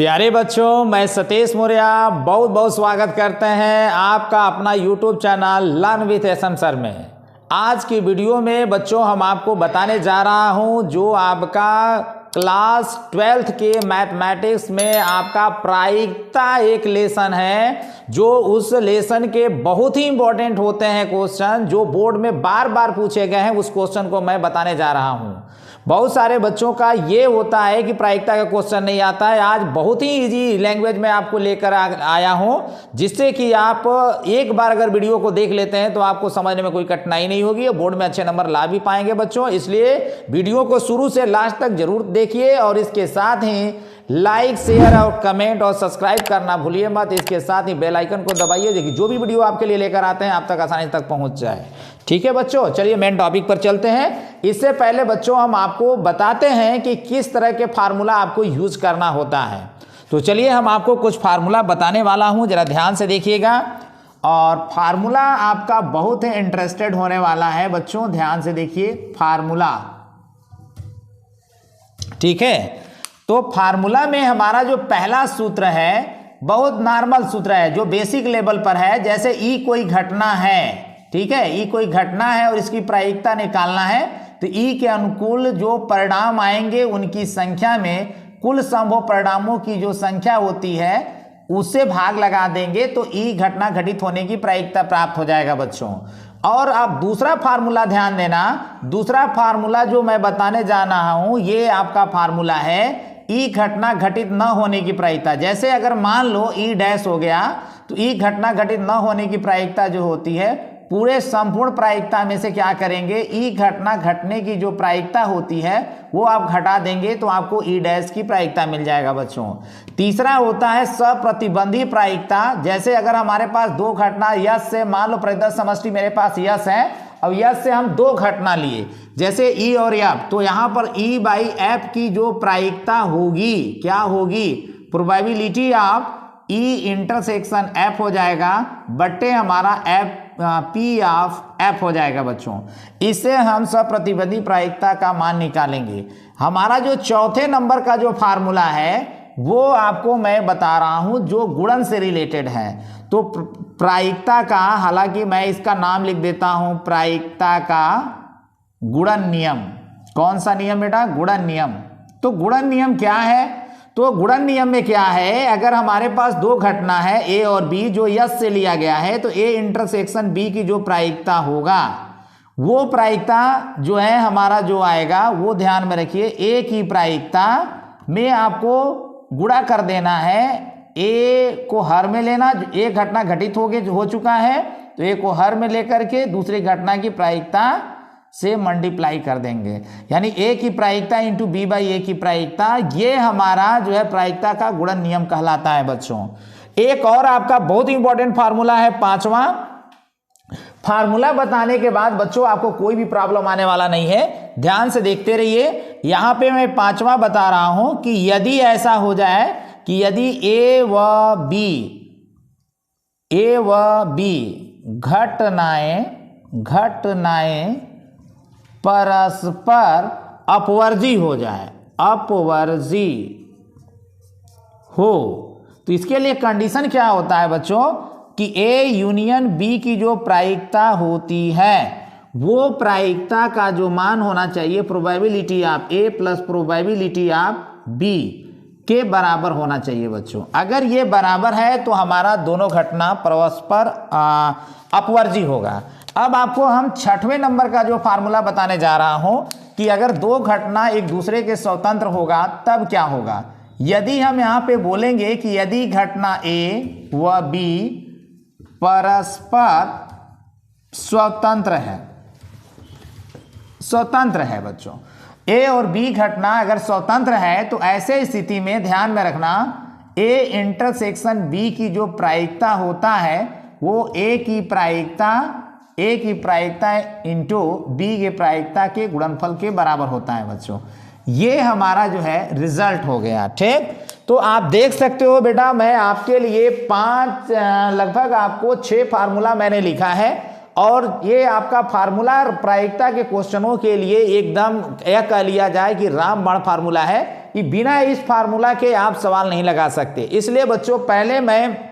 प्यारे बच्चों, मैं सतीश मौर्य बहुत बहुत स्वागत करते हैं आपका अपना YouTube channel learn with SM sir में। आज की वीडियो में बच्चों हम आपको बताने जा रहा हूं जो आपका क्लास 12th के मैथमेटिक्स में आपका प्रायिकता एक लेसन है, जो उस लेसन के बहुत ही इंपॉर्टेंट होते हैं क्वेश्चन, जो बोर्ड में बार बार पूछे गए हैं। उस क्वेश्चन को मैं बताने जा रहा हूं। बहुत सारे बच्चों का ये होता है कि प्रायिकता का क्वेश्चन नहीं आता है। आज बहुत ही इजी लैंग्वेज में आपको लेकर आया हूं, जिससे कि आप एक बार अगर वीडियो को देख लेते हैं तो आपको समझने में कोई कठिनाई नहीं होगी और बोर्ड में अच्छे नंबर ला भी पाएंगे बच्चों। इसलिए वीडियो को शुरू से लास्ट तक जरूर देखिए और इसके साथ ही लाइक, शेयर और कमेंट और सब्सक्राइब करना भूलिए मत। इसके साथ ही बेल आइकन को दबाइए, देखिए जो भी वीडियो आपके लिए लेकर आते हैं आप तक आसानी तक पहुंच जाए। ठीक है बच्चों, चलिए मेन टॉपिक पर चलते हैं। इससे पहले बच्चों हम आपको बताते हैं कि किस तरह के फार्मूला आपको यूज करना होता है। तो चलिए हम आपको कुछ फार्मूला बताने वाला हूं, जरा ध्यान से देखिएगा। और फार्मूला आपका बहुत ही इंटरेस्टेड होने वाला है बच्चों, ध्यान से देखिए फार्मूला। ठीक है, तो फार्मूला में हमारा जो पहला सूत्र है बहुत नॉर्मल सूत्र है, जो बेसिक लेवल पर है। जैसे ई कोई घटना है, ठीक है, ई कोई घटना है और इसकी प्रायिकता निकालना है, तो ई के अनुकूल जो परिणाम आएंगे उनकी संख्या में कुल संभव परिणामों की जो संख्या होती है उससे भाग लगा देंगे, तो ई घटना घटित होने की प्रायिकता प्राप्त हो जाएगा बच्चों। और अब दूसरा फार्मूला ध्यान देना, दूसरा फार्मूला जो मैं बताने जा रहा हूं ये आपका फार्मूला है ई घटना घटित न होने की प्रायिकता। जैसे अगर मान लो ई डैश हो गया, तो ई घटना घटित न होने की प्रायिकता जो होती है पूरे संपूर्ण प्रायिकता में से क्या करेंगे, ई घटना घटने की जो प्रायिकता होती है वो आप घटा देंगे, तो आपको ई डैश की प्रायिकता मिल जाएगा बच्चों। तीसरा होता है सप्रतिबंधी प्रायिकता। जैसे अगर हमारे पास दो घटना यश से, मान लो प्रतिदर्श समष्टि मेरे पास यश है, अब यश से हम दो घटना लिए, जैसे ई और एफ, तो यहां पर ई बाई एफ की जो प्रायिकता होगी क्या होगी, probability of E intersection F हो जाएगा बट्टे हमारा एफ पी ऑफ एफ हो जाएगा बच्चों। इससे हम सप्रतिबंधी प्रायिकता का मान निकालेंगे। हमारा जो चौथे नंबर का जो फार्मूला है वो आपको मैं बता रहा हूं, जो गुणन से रिलेटेड है। तो प्रायिकता का, हालांकि मैं इसका नाम लिख देता हूं, प्रायिकता का गुणन नियम। कौन सा नियम बेटा? गुणन नियम। तो गुणन नियम क्या है? तो गुणन नियम में क्या है, अगर हमारे पास दो घटना है ए और बी जो यश से लिया गया है, तो ए इंटरसेक्शन बी की जो प्रायिकता होगा वो प्रायिकता जो है हमारा जो आएगा वो ध्यान में रखिए, ए की प्रायिकता में आपको गुणा कर देना है, ए को हर में लेना, एक घटना घटित हो चुका है तो ए को हर में लेकर के दूसरी घटना की प्रायिकता से मल्टीप्लाई कर देंगे, यानी ए की प्रायिकता इंटू बी बाई ए की प्रायिकता। ये हमारा जो है प्रायिकता का गुणन नियम कहलाता है बच्चों। एक और आपका बहुत इंपॉर्टेंट फार्मूला है पांचवा। फार्मूला बताने के बाद बच्चों आपको कोई भी प्रॉब्लम आने वाला नहीं है, ध्यान से देखते रहिए। यहां पे मैं पांचवा बता रहा हूं कि यदि ऐसा हो जाए कि यदि ए व बी घटनाएं परस्पर अपवर्जी हो जाए, अपवर्जी हो, तो इसके लिए कंडीशन क्या होता है बच्चों कि ए यूनियन बी की जो प्रायिकता होती है वो प्रायिकता का जो मान होना चाहिए probability of A plus probability of B के बराबर होना चाहिए बच्चों। अगर ये बराबर है तो हमारा दोनों घटना परस्पर अपवर्जी होगा। अब आपको हम छठवें नंबर का जो फार्मूला बताने जा रहा हूं कि अगर दो घटना एक दूसरे के स्वतंत्र होगा तब क्या होगा। यदि हम यहां पे बोलेंगे कि यदि घटना ए व बी परस्पर स्वतंत्र है बच्चों, ए और बी घटना अगर स्वतंत्र है तो ऐसे स्थिति में ध्यान में रखना, ए इंटरसेक्शन बी की जो प्रायिकता होता है वो ए की प्रायिकता इंटू बी के प्रायिकता के गुणनफल के बराबर होता है बच्चों। ये हमारा जो है रिजल्ट हो गया। ठीक, तो आप देख सकते हो बेटा, मैं आपके लिए लगभग आपको 6 फार्मूला मैंने लिखा है और ये आपका फार्मूला प्रायिकता के क्वेश्चनों के लिए एकदम यह कह लिया जाए कि रामबाण फार्मूला है। कि बिना इस फार्मूला के आप सवाल नहीं लगा सकते। इसलिए बच्चों पहले मैं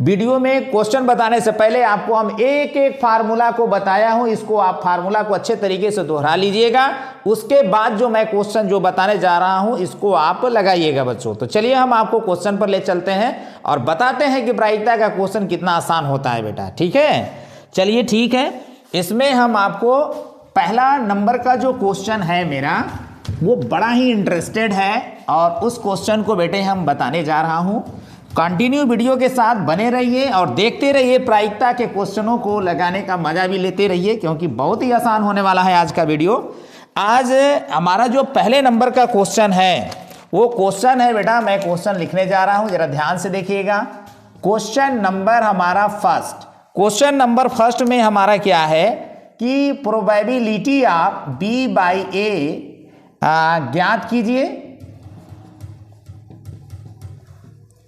वीडियो में क्वेश्चन बताने से पहले आपको हम एक एक फार्मूला को बताया हूं, इसको आप फार्मूला को अच्छे तरीके से दोहरा लीजिएगा, उसके बाद जो मैं क्वेश्चन जो बताने जा रहा हूं इसको आप लगाइएगा बच्चों। तो चलिए हम आपको क्वेश्चन पर ले चलते हैं और बताते हैं कि प्रायिकता का क्वेश्चन कितना आसान होता है बेटा। ठीक है, चलिए ठीक है। इसमें हम आपको पहला नंबर का जो क्वेश्चन है मेरा वो बड़ा ही इंटरेस्टेड है और उस क्वेश्चन को बेटे हम बताने जा रहा हूं। कंटिन्यू वीडियो के साथ बने रहिए और देखते रहिए, प्रायिकता के क्वेश्चनों को लगाने का मजा भी लेते रहिए क्योंकि बहुत ही आसान होने वाला है आज का वीडियो। आज हमारा जो पहले नंबर का क्वेश्चन है वो क्वेश्चन है बेटा, मैं क्वेश्चन लिखने जा रहा हूं, जरा ध्यान से देखिएगा। क्वेश्चन नंबर हमारा फर्स्ट, क्वेश्चन नंबर फर्स्ट में हमारा क्या है कि प्रोबेबिलिटी ऑफ बी बाई ए ज्ञात कीजिए,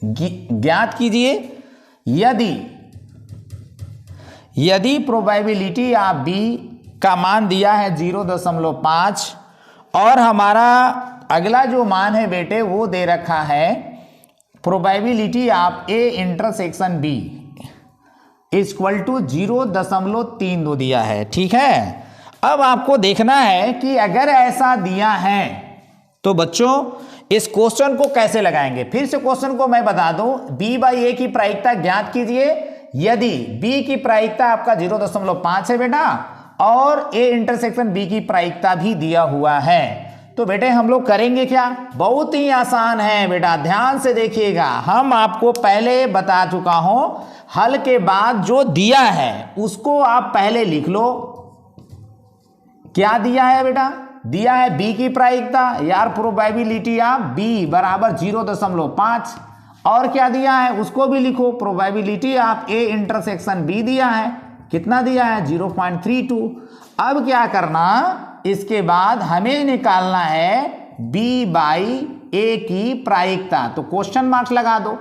ज्ञात कीजिए यदि प्रोबेबिलिटी ऑफ बी का मान दिया है 0.5 और हमारा अगला जो मान है बेटे वो दे रखा है probability of A intersection B equal to 0.32 दिया है। ठीक है, अब आपको देखना है कि अगर ऐसा दिया है तो बच्चों इस क्वेश्चन को कैसे लगाएंगे। फिर से क्वेश्चन को मैं बता दूं, b बाई ए की प्रायिकता ज्ञात कीजिए यदि b की प्रायिकता आपका 0.5 है बेटा और a इंटरसेक्शन b की प्रायिकता भी दिया हुआ है। तो बेटे हम लोग करेंगे क्या, बहुत ही आसान है बेटा, ध्यान से देखिएगा। हम आपको पहले बता चुका हूं, हल के बाद जो दिया है उसको आप पहले लिख लो। क्या दिया है बेटा, दिया है b की प्रायिकता यार, प्रोबेबिलिटी ऑफ b बराबर 0.5 और क्या दिया है उसको भी लिखो, probability of a intersection b दिया है, कितना दिया है 0.32। अब क्या करना, इसके बाद हमें निकालना है b बाई a की प्रायिकता, तो क्वेश्चन मार्क लगा दो।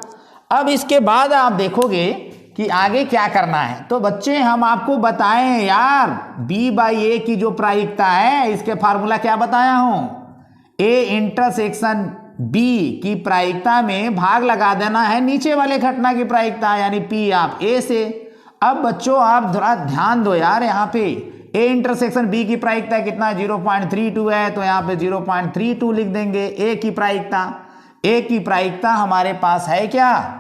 अब इसके बाद आप देखोगे कि आगे क्या करना है। तो बच्चे हम आपको बताएं यार, b बाई ए की जो प्रायिकता है इसके फार्मूला क्या बताया हूं, a इंटरसेक्शन b की प्रायिकता में भाग लगा देना है नीचे वाले घटना की प्रायिकता यानी p ऑफ a से। अब बच्चों आप थोड़ा ध्यान दो यार, यहाँ पे a इंटरसेक्शन b की प्रायिकता कितना 0.32 है, तो यहाँ पे 0.32 लिख देंगे। a की प्रायिकता हमारे पास है क्या,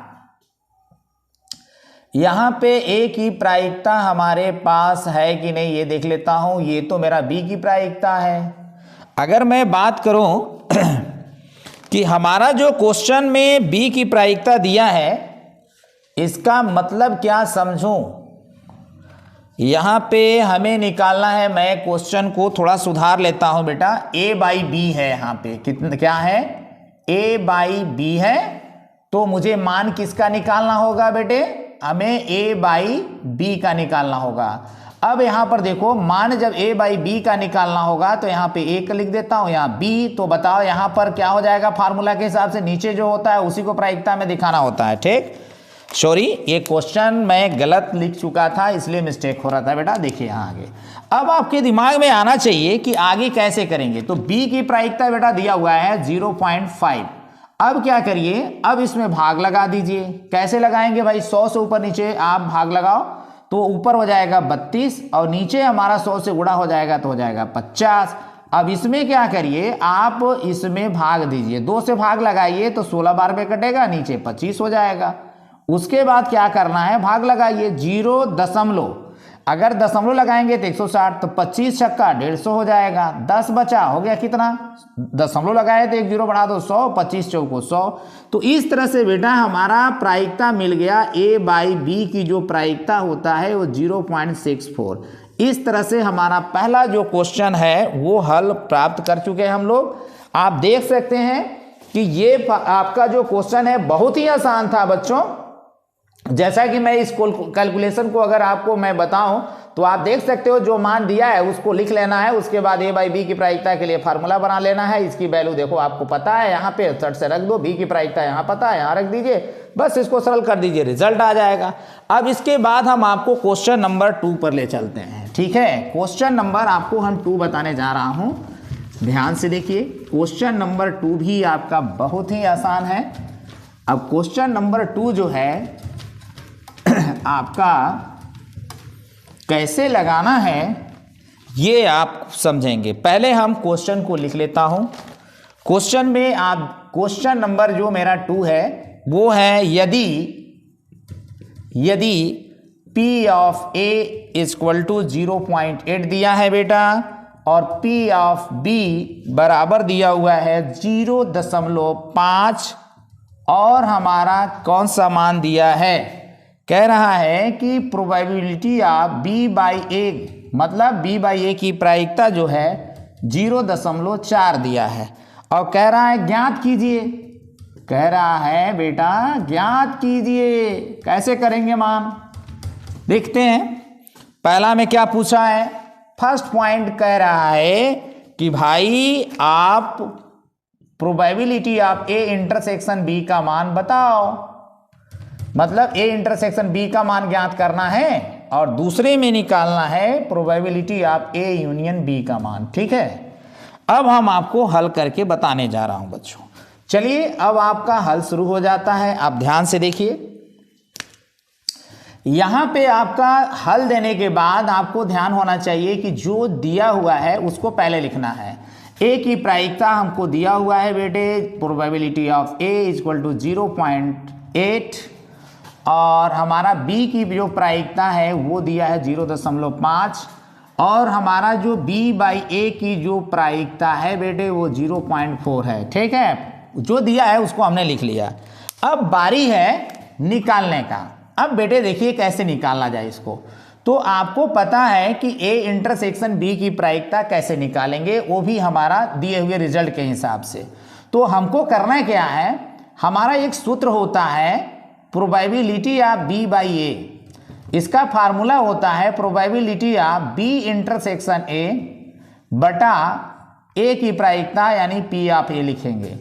यहां पे a की प्रायिकता हमारे पास है कि नहीं ये देख लेता हूं। ये तो मेरा b की प्रायिकता है। अगर मैं बात करूं कि हमारा जो क्वेश्चन में b की प्रायिकता दिया है इसका मतलब क्या समझूं, यहां पे हमें निकालना है, मैं क्वेश्चन को थोड़ा सुधार लेता हूं बेटा, a बाई b है यहाँ पे, कितना क्या है a बाई b है, तो मुझे मान किसका निकालना होगा बेटे, हमें a बाई b का निकालना होगा। अब यहां पर देखो मान जब a बाई b का निकालना होगा तो यहां पे a का लिख देता हूं, यहां b, तो बताओ यहां पर क्या हो जाएगा, फार्मूला के हिसाब से नीचे जो होता है उसी को प्रायिकता में दिखाना होता है। ठीक, सॉरी ये क्वेश्चन मैं गलत लिख चुका था इसलिए मिस्टेक हो रहा था बेटा। देखिए यहां आगे, अब आपके दिमाग में आना चाहिए कि आगे कैसे करेंगे। तो b की प्रायिकता बेटा दिया हुआ है 0.5। अब क्या करिए, अब इसमें भाग लगा दीजिए। कैसे लगाएंगे भाई, 100 से ऊपर नीचे आप भाग लगाओ तो ऊपर हो जाएगा 32 और नीचे हमारा 100 से गुणा हो जाएगा तो हो जाएगा 50। अब इसमें क्या करिए, आप इसमें भाग दीजिए, 2 से भाग लगाइए तो 16 बार में कटेगा, नीचे 25 हो जाएगा। उसके बाद क्या करना है, भाग लगाइए 0 अगर दशमलव लगाएंगे तो 160, तो 25 छक्का 150 हो जाएगा, 10 बचा, हो गया कितना, दशमलव लगाए तो 1 0 बढ़ा दो 100, 25 चौको 100। तो इस तरह से बेटा हमारा प्रायिकता मिल गया, a बाई b की जो प्रायिकता होता है वो 0.64। इस तरह से हमारा पहला जो क्वेश्चन है वो हल प्राप्त कर चुके हैं हम लोग। आप देख सकते हैं कि ये आपका जो क्वेश्चन है बहुत ही आसान था बच्चों। जैसा कि मैं इस कैलकुलेशन को अगर आपको मैं बताऊं तो आप देख सकते हो, जो मान दिया है उसको लिख लेना है, उसके बाद a बाई बी की प्रायिकता के लिए फार्मूला बना लेना है। इसकी वैल्यू देखो आपको पता है, यहाँ पे 60 से रख दो, b की प्रायिकता यहाँ पता है, यहाँ रख दीजिए, बस इसको सरल कर दीजिए, रिजल्ट आ जाएगा। अब इसके बाद हम आपको क्वेश्चन नंबर 2 पर ले चलते हैं। ठीक है, क्वेश्चन नंबर आपको हम 2 बताने जा रहा हूँ। ध्यान से देखिए, क्वेश्चन नंबर 2 भी आपका बहुत ही आसान है। अब क्वेश्चन नंबर 2 जो है आपका कैसे लगाना है ये आप समझेंगे। पहले हम क्वेश्चन को लिख लेता हूं। क्वेश्चन में आप क्वेश्चन नंबर जो मेरा 2 है वो है यदि P of A equal to 0.8 दिया है बेटा और P ऑफ B बराबर दिया हुआ है 0.5 और हमारा कौन सा मान दिया है, कह रहा है कि probability of B by A, मतलब B बाई A की प्रायिकता जो है 0.4 दिया है और कह रहा है ज्ञात कीजिए। कह रहा है बेटा ज्ञात कीजिए, कैसे करेंगे मान, देखते हैं। पहला में क्या पूछा है, फर्स्ट पॉइंट कह रहा है कि भाई आप probability of A intersection B का मान बताओ, मतलब A इंटरसेक्शन B का मान ज्ञात करना है और दूसरे में निकालना है probability of A union B का मान। ठीक है, अब हम आपको हल करके बताने जा रहा हूं बच्चों। चलिए अब आपका हल शुरू हो जाता है। आप ध्यान से देखिए, यहां पे आपका हल देने के बाद आपको ध्यान होना चाहिए कि जो दिया हुआ है उसको पहले लिखना है। A की प्रायिकता हमको दिया हुआ है बेटे, probability of A equal to 0.8 और हमारा B की जो प्रायिकता है वो दिया है 0.5 और हमारा जो B बाई A की जो प्रायिकता है बेटे वो 0.4 है। ठीक है, जो दिया है उसको हमने लिख लिया। अब बारी है निकालने का। अब बेटे देखिए कैसे निकालना जाए इसको। तो आपको पता है कि A इंटरसेक्शन B की प्रायिकता कैसे निकालेंगे, वो भी हमारा दिए हुए रिजल्ट के हिसाब से। तो हमको करना क्या है, हमारा एक सूत्र होता है probability of B by A। इसका फार्मूला होता है probability of B intersection A बटा A की प्रायिकता यानी P ऑफ A लिखेंगे।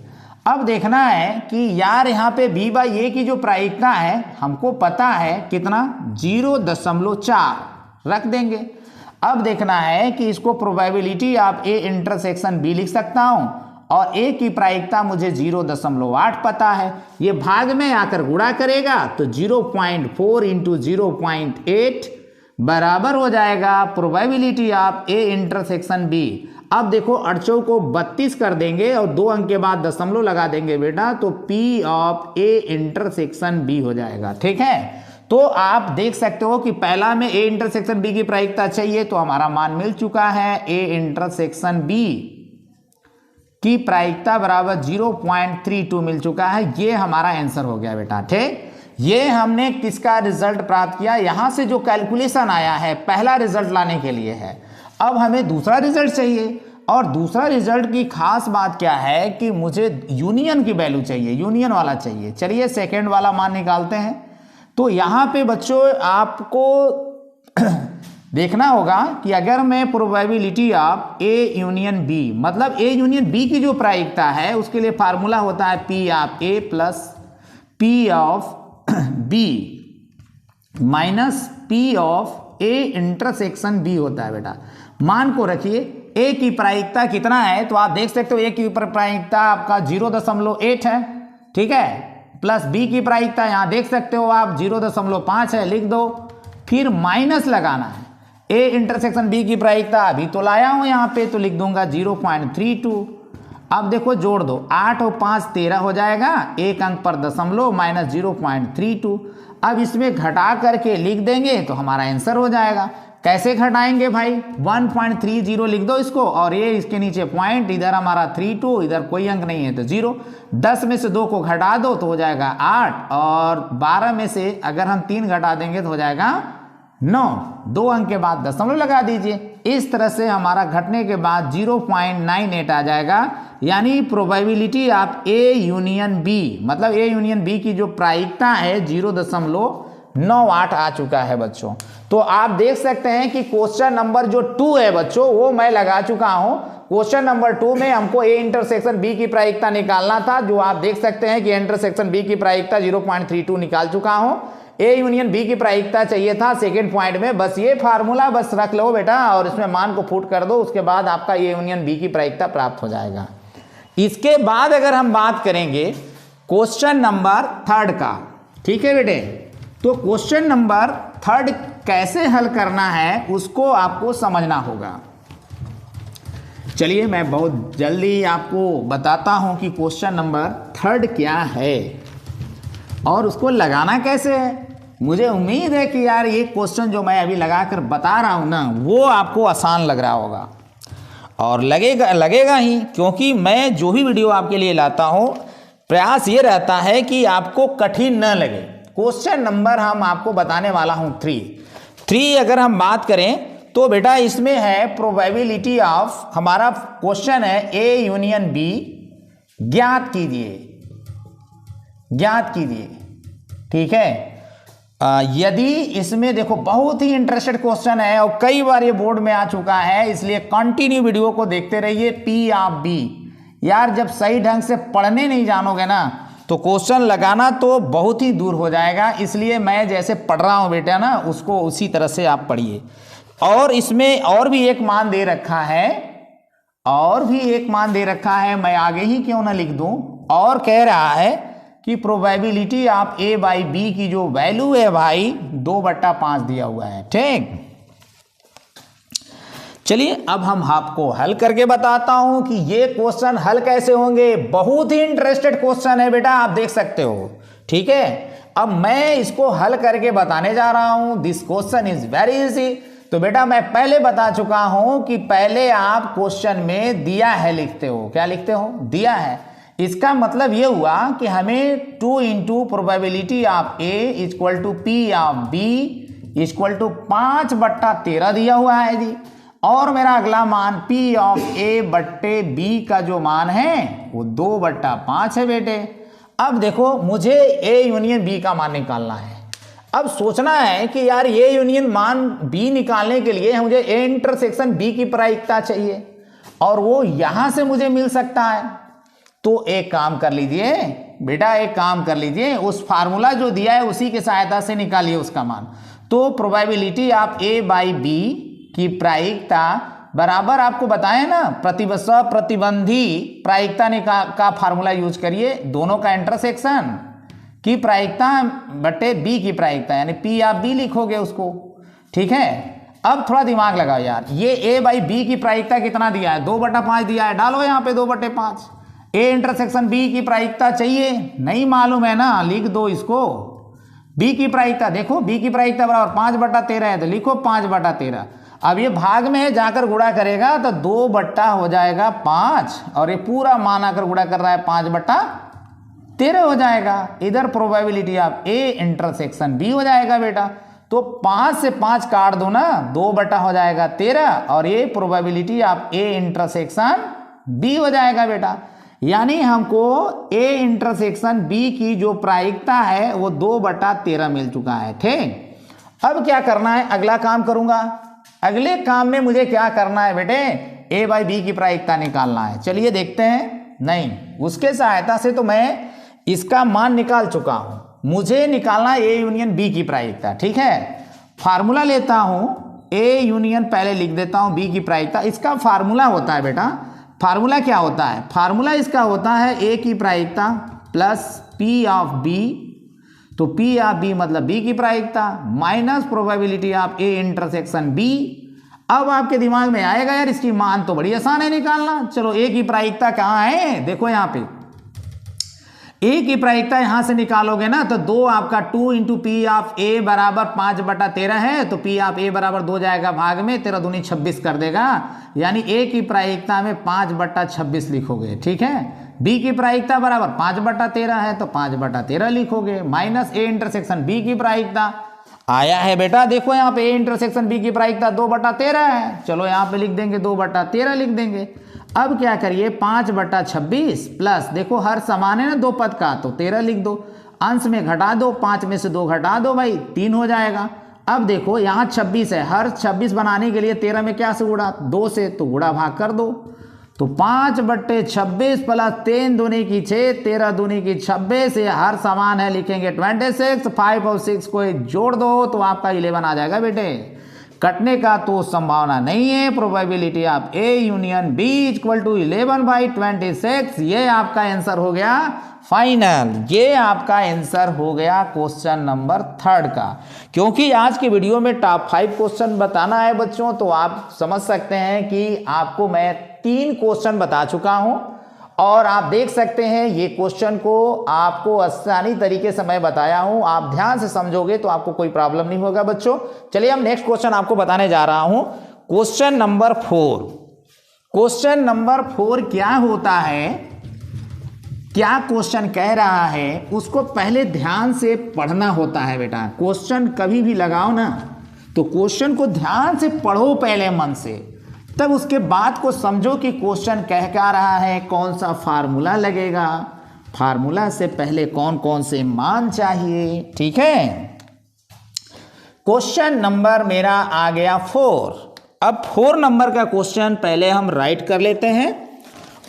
अब देखना है कि यार यहाँ पे B बाई A की जो प्रायिकता है हमको पता है कितना, 0.4 रख देंगे। अब देखना है कि इसको probability of A intersection B लिख सकता हूँ और A की प्रायिकता मुझे 0.8 पता है, ये भाग में आकर गुणा करेगा तो 0.4 इंटू 0.8 बराबर हो जाएगा probability of A intersection B। अब देखो 8 को 32 कर देंगे और 2 अंक के बाद दशमलव लगा देंगे बेटा, तो P of A intersection B हो जाएगा। ठीक है, तो आप देख सकते हो कि पहला में A इंटरसेक्शन B की प्रायिकता चाहिए तो हमारा मान मिल चुका है। A इंटरसेक्शन B की प्रायिकता बराबर 0.32 मिल चुका है। ये हमारा आंसर हो गया बेटा। ठीक, ये हमने किसका रिजल्ट प्राप्त किया, यहां से जो कैलकुलेशन आया है पहला रिजल्ट लाने के लिए है। अब हमें दूसरा रिजल्ट चाहिए और दूसरा रिजल्ट की खास बात क्या है कि मुझे यूनियन की वैल्यू चाहिए, यूनियन वाला चाहिए। चलिए सेकेंड वाला मान निकालते हैं। तो यहाँ पे बच्चों आपको देखना होगा कि अगर मैं probability of A union B, मतलब A यूनियन B की जो प्रायिकता है उसके लिए फार्मूला होता है P of A plus P of B minus P of A intersection B होता है बेटा। मान को रखिए, A की प्रायिकता कितना है तो आप देख सकते हो A की प्रायिकता आपका 0.8 है। ठीक है, प्लस B की प्रायिकता यहाँ देख सकते हो आप 0.5 है, लिख दो। फिर माइनस लगाना है A इंटरसेक्शन B की प्रायिकता, अभी तो लाया हूँ यहाँ पे तो लिख दूंगा 0.32। अब देखो जोड़ दो, 8 और 5 13 हो जाएगा, एक अंक पर दशमलव माइनस 0.32। अब इसमें घटा करके लिख देंगे तो हमारा आंसर हो जाएगा। कैसे घटाएंगे भाई, 1.30 लिख दो इसको और ये इसके नीचे पॉइंट, इधर हमारा 32, इधर कोई अंक नहीं है तो 0। 10 में से 2 को घटा दो तो हो जाएगा 8 और 12 में से अगर हम 3 घटा देंगे तो हो जाएगा 9। 2 अंक के बाद दशमलव लगा दीजिए। इस तरह से हमारा घटने के बाद 0.98 आ जाएगा, यानी probability of A union B, मतलब A यूनियन B की जो प्रायिकता है 0.98 आ चुका है बच्चों। तो आप देख सकते हैं कि क्वेश्चन नंबर जो 2 है बच्चों वो मैं लगा चुका हूं। क्वेश्चन नंबर 2 में हमको A इंटरसेक्शन B की प्रायिकता निकालना था, जो आप देख सकते हैं कि इंटरसेक्शन B की प्रायिकता 0.32 निकाल चुका हूं। ए यूनियन बी की प्रायिकता चाहिए था सेकेंड पॉइंट में, बस ये फार्मूला बस रख लो बेटा और इसमें मान को पुट कर दो, उसके बाद आपका ए यूनियन बी की प्रायिकता प्राप्त हो जाएगा। इसके बाद अगर हम बात करेंगे क्वेश्चन नंबर 3 का, ठीक है बेटे, तो क्वेश्चन नंबर 3 कैसे हल करना है उसको आपको समझना होगा। चलिए मैं बहुत जल्दी आपको बताता हूं कि क्वेश्चन नंबर 3 क्या है और उसको लगाना कैसे है। मुझे उम्मीद है कि यार ये क्वेश्चन जो मैं अभी लगाकर बता रहा हूं ना वो आपको आसान लग रहा होगा और लगेगा ही, क्योंकि मैं जो भी वीडियो आपके लिए लाता हूं प्रयास ये रहता है कि आपको कठिन न लगे। क्वेश्चन नंबर हम आपको बताने वाला हूं 3 अगर हम बात करें तो बेटा इसमें है प्रोबेबिलिटी ऑफ, हमारा क्वेश्चन है ए यूनियन बी ज्ञात कीजिए, ठीक है। यदि इसमें देखो बहुत ही इंटरेस्टेड क्वेश्चन है और कई बार ये बोर्ड में आ चुका है, इसलिए कंटिन्यू वीडियो को देखते रहिए। पी ऑफ बी, यार जब सही ढंग से पढ़ने नहीं जानोगे ना तो क्वेश्चन लगाना तो बहुत ही दूर हो जाएगा, इसलिए मैं जैसे पढ़ रहा हूं बेटा ना उसको उसी तरह से आप पढ़िए। और इसमें और भी एक मान दे रखा है, मैं आगे ही क्यों ना लिख दूं, और कह रहा है कि probability of A by B की जो वैल्यू है भाई 2/5 दिया हुआ है, ठीक। चलिए अब हम आपको हल करके बताता हूं कि ये क्वेश्चन हल कैसे होंगे। बहुत ही इंटरेस्टेड क्वेश्चन है बेटा, आप देख सकते हो, ठीक है। अब मैं इसको हल करके बताने जा रहा हूं। This question is very easy. तो बेटा मैं पहले बता चुका हूं कि पहले आप क्वेश्चन में दिया है लिखते हो। क्या लिखते हो? दिया है। इसका मतलब यह हुआ कि हमें 2 into probability of A equal to P of B equal to 5/13 दिया हुआ है जी। और मेरा अगला मान P ऑफ ए बट्टे बी का जो मान है वो 2/5 है बेटे। अब देखो मुझे ए यूनियन बी का मान निकालना है। अब सोचना है कि यार ए यूनियन मान बी निकालने के लिए मुझे ए इंटरसेक्शन बी की प्रायिकता चाहिए और वो यहां से मुझे मिल सकता है। तो एक काम कर लीजिए बेटा, एक काम कर लीजिए, उस फार्मूला जो दिया है उसी की सहायता से निकालिए उसका मान। तो probability of A by B की प्रायिकता बराबर आपको बताए ना प्रतिबंधी प्रायिकता का फार्मूला यूज करिए, दोनों का इंटरसेक्शन की प्रायिकता बटे बी की प्रायिकता, यानी पी ऑफ बी लिखोगे उसको, ठीक है। अब थोड़ा दिमाग लगाओ यार, ये ए बाई बी की प्रायिकता कितना दिया है? 2/5 दिया है, डालो यहाँ पे 2/5। ए इंटरसेक्शन बी की प्रायिकता चाहिए, नहीं मालूम है ना, लिख दो इसको। बी की प्रायिकता देखो, बी की प्रायिकता बराबर 5/13 है तो लिखो 5/13। अब ये भाग में है, जाकर गुणा करेगा तो 2 हो जाएगा 5 और ये पूरा मान आकर गुणा कर रहा है 5/13 हो जाएगा। इधर probability of A intersection B हो जाएगा बेटा। तो 5 से 5 काट दो ना, 2 हो जाएगा 13 और ये probability of A intersection B हो जाएगा बेटा। यानी हमको ए इंटरसेक्शन बी की जो प्रायिकता है वो 2/13 मिल चुका है, ठीक। अब क्या करना है? अगला काम करूंगा। अगले काम में मुझे क्या करना है बेटे? ए बाई बी की प्रायिकता निकालना है। चलिए देखते हैं। नहीं, उसके सहायता से तो मैं इसका मान निकाल चुका हूं, मुझे निकालना है ए यूनियन बी की प्रायिकता, ठीक है। फार्मूला लेता हूं, ए यूनियन पहले लिख देता हूं बी की प्रायिकता। इसका फार्मूला होता है बेटा, फार्मूला क्या होता है? फार्मूला इसका होता है ए की प्रायिकता प्लस पी ऑफ बी, तो पी ऑफ बी मतलब बी की प्रायिकता minus probability of A intersection B. अब आपके दिमाग में आएगा यार इसकी मान तो बड़ी आसान है निकालना। चलो ए की प्रायिकता कहाँ है? देखो यहाँ पे ए की प्रायिकता यहां से निकालोगे ना तो 2 आपका 2 इंटू पी ऑफ ए बराबर 5/13 है, तो पी ऑफ ए बराबर 2 जाएगा भाग में, 13 दूनी 26 कर देगा। यानी ए की प्रायिकता में 5/26 लिखोगे, ठीक है। बी की प्रायिकता बराबर 5/13 है तो 5/13 लिखोगे माइनस ए इंटरसेक्शन बी की प्रायिकता आया है बेटा। देखो यहाँ पे ए इंटरसेक्शन बी की प्रायिकता 2/13 है, चलो यहाँ पे लिख देंगे 2/13 लिख देंगे। अब क्या करिए 5/26 प्लस, देखो हर समान है ना 2 पद का, तो 13 लिख दो, अंश में घटा दो, 5 में से 2 घटा दो भाई, 3 हो जाएगा। अब देखो यहाँ 26 है, हर 26 बनाने के लिए 13 में क्या से गुणा? 2 से, तो गुणा भाग कर दो। तो 5/26 प्लस 3 दूनी की 6, 13 दूनी की 26, ये हर समान है, लिखेंगे 26, 5 और 6 को जोड़ दो तो आपका 11 आ जाएगा बेटे। कटने का तो संभावना नहीं है। Probability of A union B equal to 11/26, ये आपका आंसर हो गया फाइनल। ये आपका आंसर हो गया क्वेश्चन नंबर 3 का। क्योंकि आज की वीडियो में टॉप 5 क्वेश्चन बताना है बच्चों, तो आप समझ सकते हैं कि आपको मैं 3 क्वेश्चन बता चुका हूं और आप देख सकते हैं ये क्वेश्चन को आपको आसानी तरीके से मैं बताया हूं। आप ध्यान से समझोगे तो आपको कोई प्रॉब्लम नहीं होगा बच्चों। चलिए हम नेक्स्ट क्वेश्चन आपको बताने जा रहा हूं, क्वेश्चन नंबर 4। क्वेश्चन नंबर 4 क्या होता है, क्या क्वेश्चन कह रहा है, उसको पहले ध्यान से पढ़ना होता है बेटा। क्वेश्चन कभी भी लगाओ ना तो क्वेश्चन को ध्यान से पढ़ो पहले मन से, तब उसके बाद को समझो कि क्वेश्चन कह क्या रहा है, कौन सा फार्मूला लगेगा, फार्मूला से पहले कौन कौन से मान चाहिए। ठीक है, क्वेश्चन नंबर मेरा आ गया 4। अब 4 नंबर का क्वेश्चन पहले हम राइट कर लेते हैं,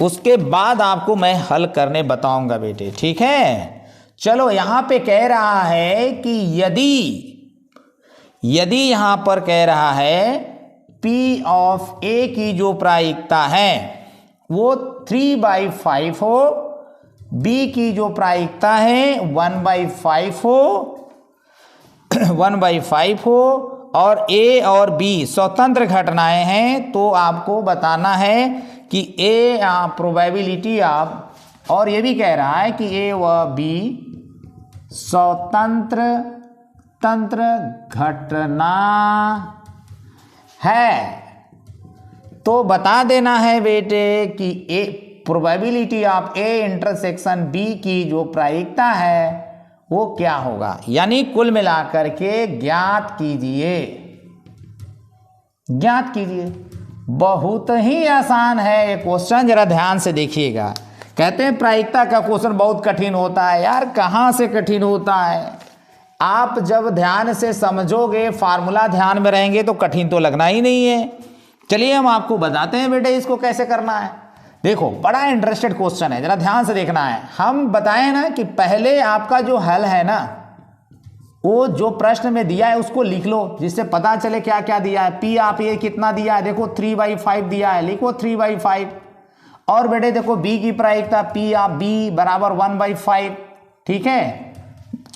उसके बाद आपको मैं हल करने बताऊंगा बेटे। ठीक है, चलो यहां पे कह रहा है कि यदि यहां पर कह रहा है P ऑफ A की जो प्रायिकता है वो 3/5 हो, B की जो प्रायिकता है 1/5 हो 1/5 हो, और A और B स्वतंत्र घटनाएं हैं, तो आपको बताना है कि A प्रोबेबिलिटी ऑफ, और ये भी कह रहा है कि A व B स्वतंत्र घटना है। तो बता देना है बेटे कि a probability of A intersection B की जो प्रायिकता है वो क्या होगा, यानी कुल मिलाकर के ज्ञात कीजिए। बहुत ही आसान है ये क्वेश्चन, जरा ध्यान से देखिएगा। कहते हैं प्रायिकता का क्वेश्चन बहुत कठिन होता है। यार कहाँ से कठिन होता है, आप जब ध्यान से समझोगे, फार्मूला ध्यान में रहेंगे तो कठिन तो लगना ही नहीं है। चलिए हम आपको बताते हैं बेटे इसको कैसे करना है। देखो बड़ा इंटरेस्टेड क्वेश्चन है, जरा ध्यान से देखना है। हम बताएं ना कि पहले आपका जो हल है ना, वो जो प्रश्न में दिया है उसको लिख लो, जिससे पता चले क्या क्या दिया है। P आप ये कितना दिया है, देखो 3/5 दिया है, लिखो 3/5। और बेटे देखो B की प्रायिकता P आप B बराबर 1/5। ठीक है,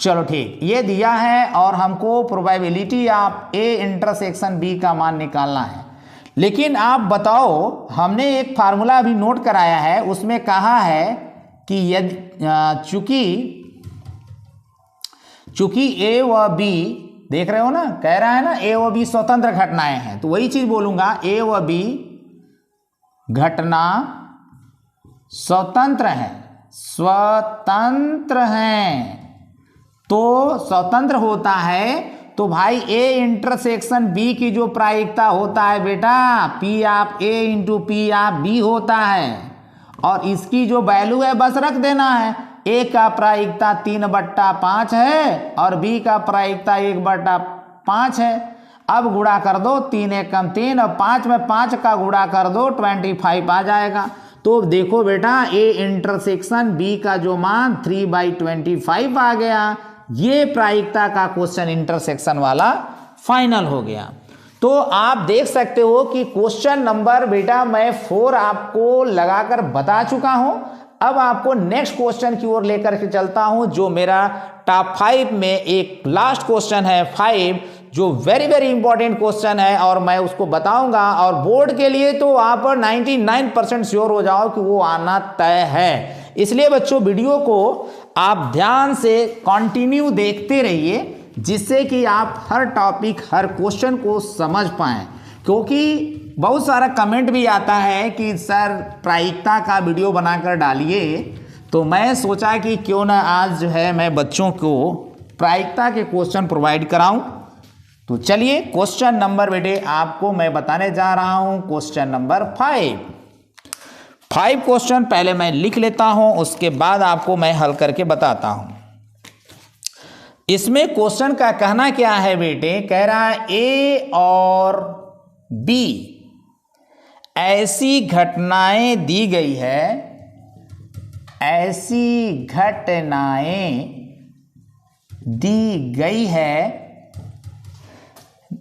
चलो ठीक, ये दिया है और हमको probability of A intersection B का मान निकालना है। लेकिन आप बताओ, हमने एक फार्मूला अभी नोट कराया है, उसमें कहा है कि यदि चूंकि A व B, देख रहे हो ना, कह रहा है ना A व B स्वतंत्र घटनाएं हैं, तो वही चीज बोलूंगा, A व B घटना स्वतंत्र हैं। तो स्वतंत्र होता है तो भाई A इंटरसेक्शन B की जो प्रायिकता होता है बेटा, P आप A इंटू P आप B होता है, और इसकी जो वैल्यू है बस रख देना है। A का प्रायिकता 3/5 है और B का प्रायिकता 1/5 है। अब गुणा कर दो, 3 × 1 = 3 और 5 में 5 का गुणा कर दो, 25 आ जाएगा। तो देखो बेटा A इंटरसेक्शन B का जो मान 3/25 आ गया। ये प्रायिकता का क्वेश्चन इंटरसेक्शन वाला फाइनल हो गया। तो आप देख सकते हो कि क्वेश्चन नंबर बेटा मैं 4 आपको लगाकर बता चुका हूं। अब आपको नेक्स्ट क्वेश्चन की ओर लेकर के चलता हूं, जो मेरा टॉप 5 में एक लास्ट क्वेश्चन है 5, जो वेरी वेरी इंपॉर्टेंट क्वेश्चन है और मैं उसको बताऊंगा। और बोर्ड के लिए तो आप 99% श्योर हो जाओ कि वो आना तय है। इसलिए बच्चों वीडियो को आप ध्यान से कंटिन्यू देखते रहिए, जिससे कि आप हर टॉपिक, हर क्वेश्चन को समझ पाएं। क्योंकि बहुत सारा कमेंट भी आता है कि सर प्रायिकता का वीडियो बनाकर डालिए, तो मैं सोचा कि क्यों ना आज जो है मैं बच्चों को प्रायिकता के क्वेश्चन प्रोवाइड कराऊं। तो चलिए क्वेश्चन नंबर बेटे आपको मैं बताने जा रहा हूं, क्वेश्चन नंबर 5 क्वेश्चन पहले मैं लिख लेता हूं, उसके बाद आपको मैं हल करके बताता हूं। इसमें क्वेश्चन का कहना क्या है बेटे, कह रहा है A और B ऐसी घटनाएं दी गई है, ऐसी घटनाएं दी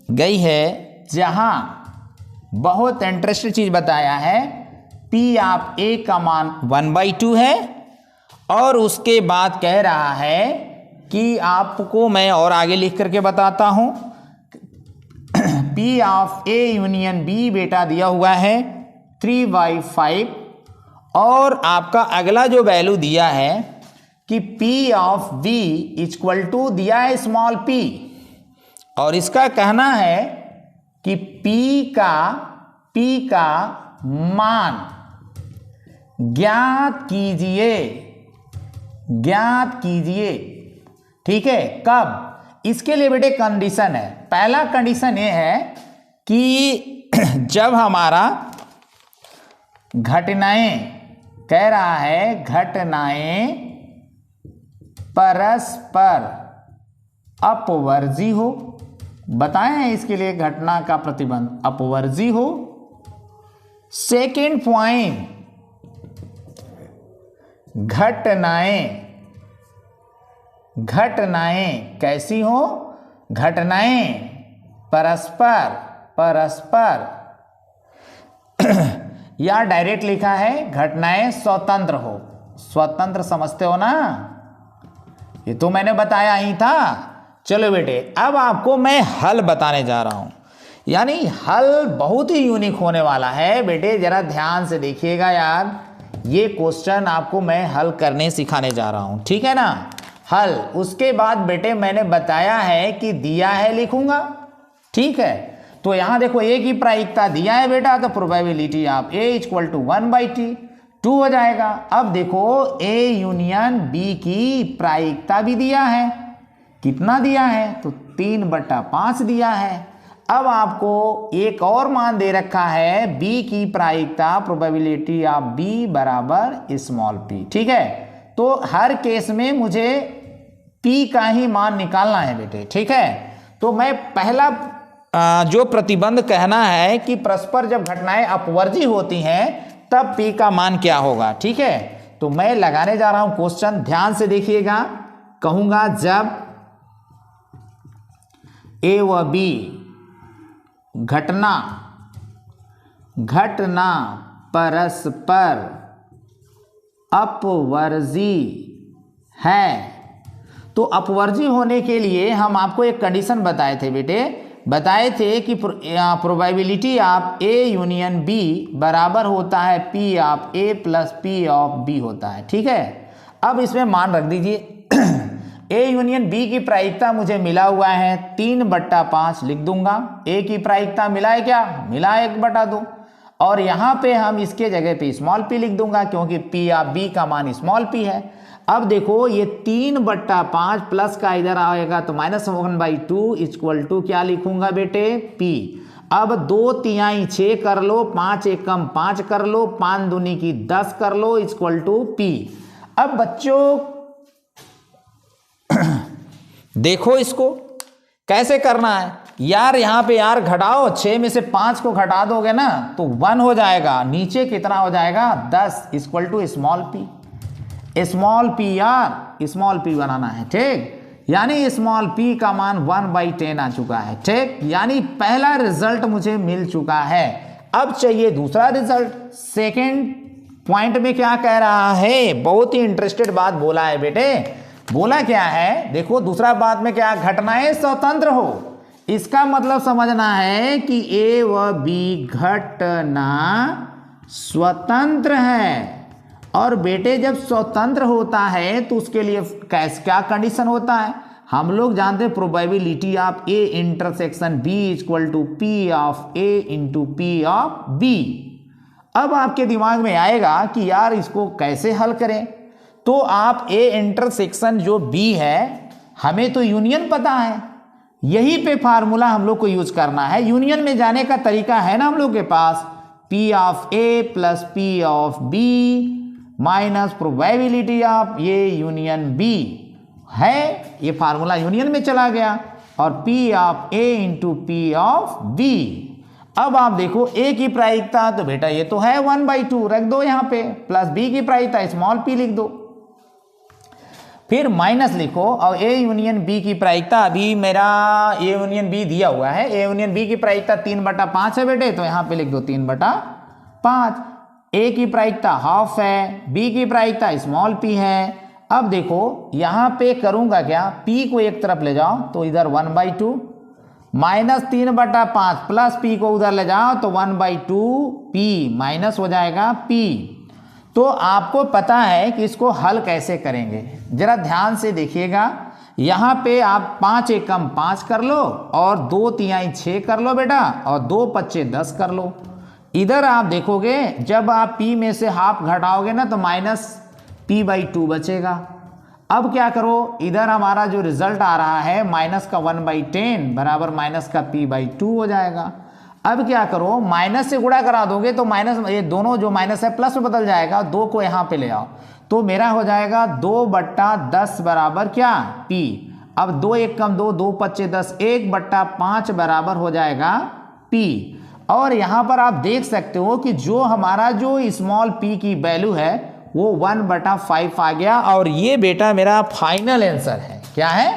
गई है जहां बहुत इंटरेस्टिंग चीज बताया है, P ऑफ A का मान 1/2 है और उसके बाद कह रहा है कि आपको मैं और आगे लिख करके बताता हूं, P of A union B बेटा दिया हुआ है 3/5 और आपका अगला जो वैल्यू दिया है कि P of B equal to दिया है स्मॉल p और इसका कहना है कि P का मान ज्ञात कीजिए। ठीक है, कब? इसके लिए बेटे कंडीशन है। पहला कंडीशन ये है कि जब हमारा घटनाएं कह रहा है, घटनाएं परस्पर अपवर्जी हो, बताएं हैं इसके लिए घटना का प्रतिबंध अपवर्जी हो। सेकेंड पॉइंट, घटनाएं कैसी हो? घटनाएं परस्पर या डायरेक्ट लिखा है घटनाएं स्वतंत्र हो। स्वतंत्र समझते हो ना, ये तो मैंने बताया ही था। चलो बेटे, अब आपको मैं हल बताने जा रहा हूं, यानी हल बहुत ही यूनिक होने वाला है। बेटे जरा ध्यान से देखिएगा यार, ये क्वेश्चन आपको मैं हल करने सिखाने जा रहा हूं, ठीक है ना। हल उसके बाद बेटे मैंने बताया है कि दिया है लिखूंगा, ठीक है। तो यहां देखो A की प्रायिकता दिया है बेटा, तो probability of A equal to 1/2 हो जाएगा। अब देखो A यूनियन B की प्रायिकता भी दिया है, कितना दिया है? तो 3/5 दिया है। अब आपको एक और मान दे रखा है B की प्रायिकता, प्रोबेबिलिटी ऑफ B बराबर स्मॉल p, ठीक है। तो हर केस में मुझे P का ही मान निकालना है बेटे, ठीक है। तो मैं पहला जो प्रतिबंध कहना है कि परस्पर जब घटनाएं अपवर्जी होती हैं तब P का मान क्या होगा, ठीक है। तो मैं लगाने जा रहा हूं क्वेश्चन, ध्यान से देखिएगा। कहूंगा जब A व B घटना परस्पर अपवर्जी है, तो अपवर्जी होने के लिए हम आपको एक कंडीशन बताए थे बेटे, बताए थे कि probability of A union B बराबर होता है P of A plus P of B होता है, ठीक है। अब इसमें मान रख दीजिए A यूनियन B की प्रायिकता मुझे मिला हुआ है 3/5 लिख दूंगा। A की प्रायिकता मिला है क्या? मिला है 1/2 और यहां पे हम इसके जगह पे स्मॉल p लिख दूंगा क्योंकि P ऑफ B का मान स्मॉल p है। अब देखो ये 3/5 प्लस का इधर आएगा तो -1/2 इक्वल टू क्या लिखूंगा बेटे? P। अब 2 तिहाई 6 कर लो, 5 एकम 5 कर लो, 5 दूनी की 10 कर लो इक्वल टू P। अब बच्चों देखो इसको कैसे करना है यार, यहां पे यार घटाओ, 6 में से 5 को घटा दोगे ना तो 1 हो जाएगा, नीचे कितना हो जाएगा? 10 equal to small p। Small p यार, स्मॉल p बनाना है, ठीक। यानी स्मॉल p का मान 1/10 आ चुका है, ठीक। यानी पहला रिजल्ट मुझे मिल चुका है। अब चाहिए दूसरा रिजल्ट। सेकेंड पॉइंट में क्या कह रहा है? बहुत ही इंटरेस्टेड बात बोला है बेटे। बोला क्या है? देखो दूसरा बात में क्या, घटनाएं स्वतंत्र हो। इसका मतलब समझना है कि A व B घटना स्वतंत्र है। और बेटे जब स्वतंत्र होता है तो उसके लिए क्या कंडीशन होता है? हम लोग जानते हैं probability of A intersection B equal to P of A into P of B। अब आपके दिमाग में आएगा कि यार इसको कैसे हल करें, तो आप A इंटरसेक्शन जो B है, हमें तो यूनियन पता है, यही पे फार्मूला हम लोग को यूज करना है। यूनियन में जाने का तरीका है ना हम लोग के पास, P of A plus P of B minus probability of A union B है, ये फार्मूला यूनियन में चला गया, और P of A into P of B। अब आप देखो ए की प्रायिकता, तो बेटा ये तो है 1/2, रख दो यहाँ पे, प्लस बी की प्रायिकता स्मॉल पी लिख दो, फिर माइनस लिखो, और ए यूनियन बी की प्रायिकता, अभी मेरा ए यूनियन बी दिया हुआ है, ए यूनियन बी की प्रायिकता 3/5 है बेटे, तो यहाँ पे लिख दो 3/5। ए की प्रायिकता हाफ है, बी की प्रायिकता स्मॉल पी है। अब देखो यहाँ पे करूँगा क्या, पी को एक तरफ ले जाओ तो इधर 1/2 माइनस 3/5 प्लस पी को उधर ले जाओ तो 1/2 पी माइनस हो जाएगा पी। तो आपको पता है कि इसको हल कैसे करेंगे, जरा ध्यान से देखिएगा। यहाँ पे आप 5 एकम 5 कर लो और 2 तिहाई 6 कर लो बेटा, और 2 पच्चे 10 कर लो। इधर आप देखोगे जब आप p में से हाफ घटाओगे ना तो माइनस p/2 बचेगा। अब क्या करो, इधर हमारा जो रिजल्ट आ रहा है माइनस का 1/10 बराबर माइनस का p/2 हो जाएगा। अब क्या करो, माइनस से गुणा करा दोगे तो माइनस, ये दोनों जो माइनस है प्लस में बदल जाएगा, 2 को यहाँ पे ले आओ तो मेरा हो जाएगा 2/10 बराबर क्या p। अब 2 एक कम 2, 2 पच्चे 10, 1/5 बराबर हो जाएगा p। और यहाँ पर आप देख सकते हो कि जो हमारा जो स्मॉल p की वैल्यू है वो 1/5 आ गया, और ये बेटा मेरा फाइनल आंसर है। क्या है,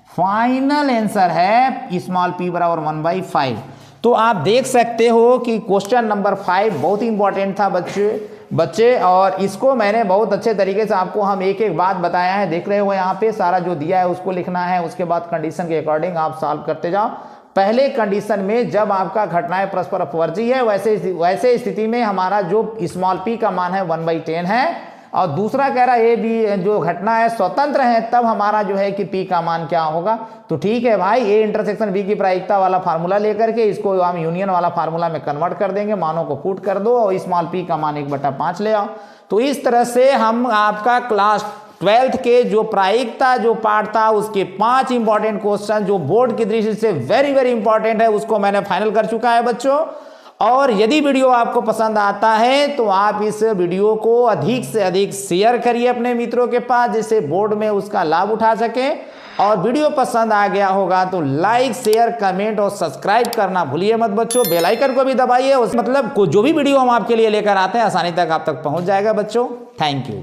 फाइनल आंसर है स्मॉल p बराबर 1/5। तो आप देख सकते हो कि क्वेश्चन नंबर 5 बहुत ही इंपॉर्टेंट था बच्चे, और इसको मैंने बहुत अच्छे तरीके से आपको हम एक एक बात बताया है। देख रहे हो यहाँ पे सारा जो दिया है उसको लिखना है, उसके बाद कंडीशन के अकॉर्डिंग आप सॉल्व करते जाओ। पहले कंडीशन में जब आपका घटनाएं परस्पर अपवर्ती है, वैसे स्थिति में हमारा जो स्मॉल p का मान है 1/10 है, और दूसरा कह रहा है ए बी जो घटना है स्वतंत्र है, तब हमारा जो है कि p का मान क्या होगा। तो ठीक है भाई, ए इंटरसेक्शन बी की प्रायिकता वाला फार्मूला लेकर के इसको हम यूनियन वाला फार्मूला में कन्वर्ट कर देंगे, मानों को पुट कर दो और स्मॉल p का मान 1/5 ले आओ। तो इस तरह से हम आपका क्लास 12th के जो प्रायिकता जो पार्ट था उसके 5 इंपॉर्टेंट क्वेश्चन जो बोर्ड की दृष्टि से वेरी वेरी इंपॉर्टेंट है उसको मैंने फाइनल कर चुका है बच्चों। और यदि वीडियो आपको पसंद आता है तो आप इस वीडियो को अधिक से अधिक शेयर करिए अपने मित्रों के पास, जिससे बोर्ड में उसका लाभ उठा सके। और वीडियो पसंद आ गया होगा तो लाइक शेयर कमेंट और सब्सक्राइब करना भूलिए मत बच्चों। बेल आइकन को भी दबाइए, उस मतलब जो भी वीडियो हम आपके लिए लेकर आते हैं आसानी तक आप तक पहुंच जाएगा बच्चों। Thank you.